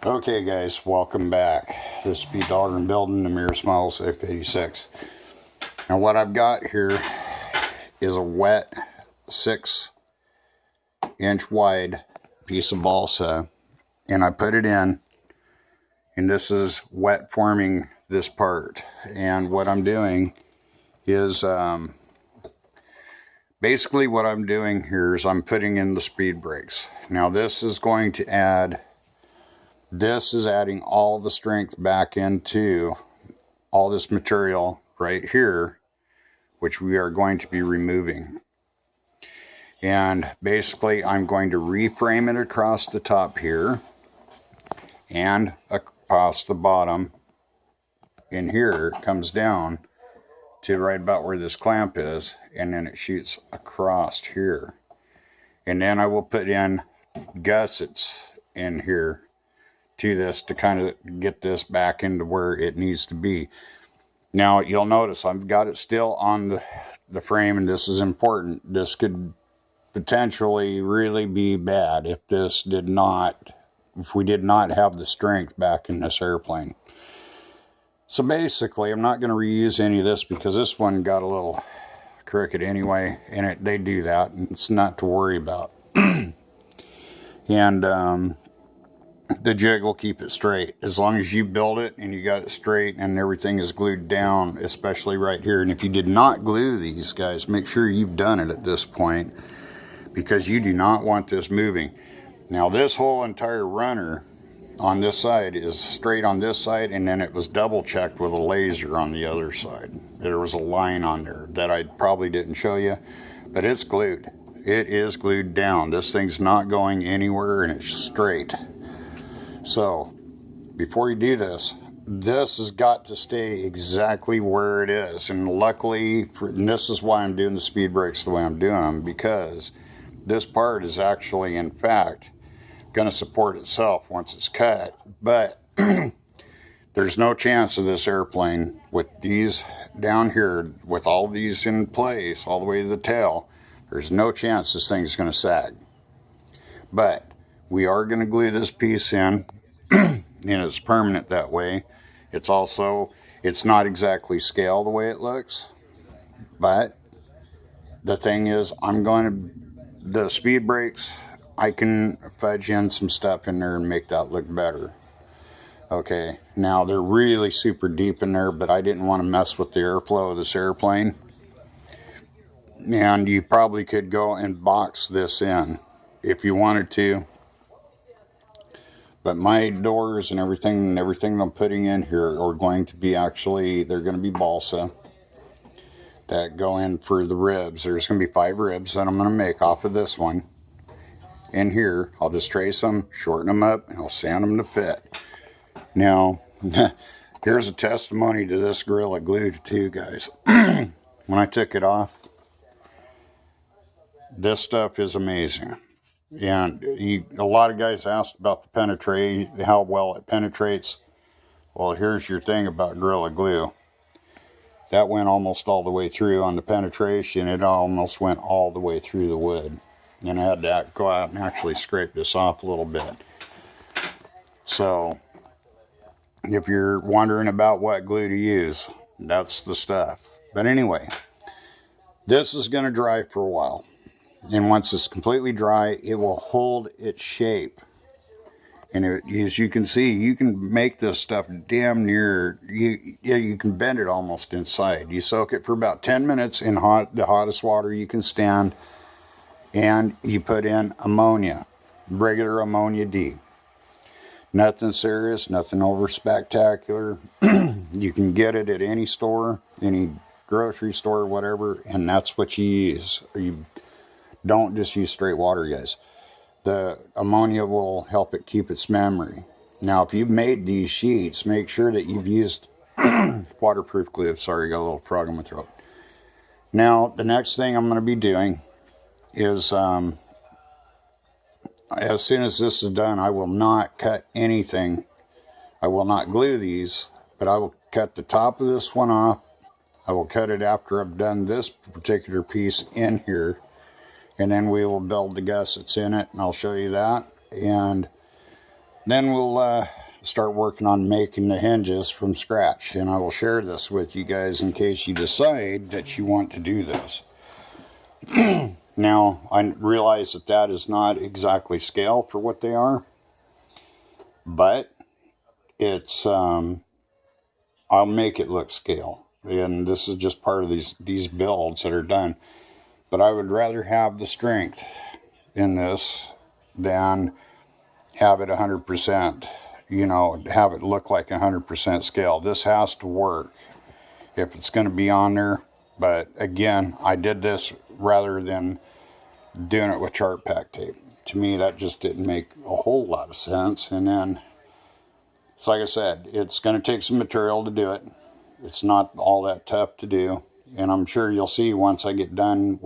Okay guys, welcome back. This is Speed Dog and Building the Mirror Smiles F86. Now what I've got here is a wet 6-inch wide piece of balsa, and I put it in, and this is wet forming this part. And what I'm doing is basically what I'm doing here is I'm putting in the speed brakes. Now this is going to add, this is adding all the strength back into all this material right here, which we are going to be removing. And basically I'm going to reframe it across the top here and across the bottom. In here it comes down to right about where this clamp is, and then it shoots across here. And then I will put in gussets in here to this to kind of get this back into where it needs to be. Now you'll notice I've got it still on the frame, and this is important. This could potentially really be bad if we did not have the strength back in this airplane. So basically I'm not going to reuse any of this because this one got a little crooked anyway, and they do that, and it's not to worry about. And the jig will keep it straight as long as you build it and you got it straight and everything is glued down, especially right here. And if you did not glue these, guys, make sure you've done it at this point, because you do not want this moving. Now this whole entire runner on this side is straight on this side, and then it was double checked with a laser on the other side. There was a line on there that I probably didn't show you, but it's glued. It is glued down. This thing's not going anywhere, and it's straight. So before you do this, this has got to stay exactly where it is. And luckily, and this is why I'm doing the speed brakes the way I'm doing them, because this part is actually, in fact, going to support itself once it's cut. But there's no chance of this airplane with these down here, with all these in place all the way to the tail, there's no chance this thing is going to sag. But we are going to glue this piece in, and it's permanent that way. It's also, it's not exactly scale the way it looks, but the thing is, the speed brakes, I can fudge in some stuff in there and make that look better. Okay, now they're really super deep in there, but I didn't want to mess with the airflow of this airplane. And you probably could go and box this in if you wanted to. But my doors and everything I'm putting in here are going to be they're going to be balsa that go in for the ribs. There's going to be 5 ribs that I'm going to make off of this one. In here, I'll just trace them, shorten them up, and I'll sand them to fit. Now, here's a testimony to this Gorilla Glue too, guys. When I took it off, this stuff is amazing. And a lot of guys asked about the penetration, how well it penetrates. Well, here's your thing about Gorilla Glue. That went almost all the way through on the penetration. It almost went all the way through the wood. And I had to go out and actually scrape this off a little bit. So, if you're wondering about what glue to use, that's the stuff. But anyway, this is going to dry for a while. And once it's completely dry, it will hold its shape. And as you can see, you can make this stuff damn near, you can bend it almost inside. You soak it for about 10 minutes in the hottest water you can stand. And you put in ammonia, regular ammonia D. Nothing serious, nothing over spectacular. You can get it at any store, any grocery store, whatever, and that's what you use. You don't just use straight water, guys. The ammonia will help it keep its memory. Now, if you've made these sheets, make sure that you've used waterproof glue. Sorry, got a little frog in my throat. Now, the next thing I'm going to be doing is, as soon as this is done, I will not cut anything. I will not glue these, but I will cut the top of this one off. I will cut it after I've done this particular piece in here, and then we will build the gussets in it, and I'll show you that. And Then we'll start working on making the hinges from scratch, and I will share this with you guys in case you decide that you want to do this. Now, I realize that that is not exactly scale for what they are, but it's I'll make it look scale, and this is just part of these builds that are done. But I would rather have the strength in this than have it 100%, you know, have it look like 100% scale. This has to work if it's going to be on there. But again, I did this rather than doing it with chart pack tape. To me, that just didn't make a whole lot of sense. And then, so like I said, it's going to take some material to do it. It's not all that tough to do. And I'm sure you'll see once I get done with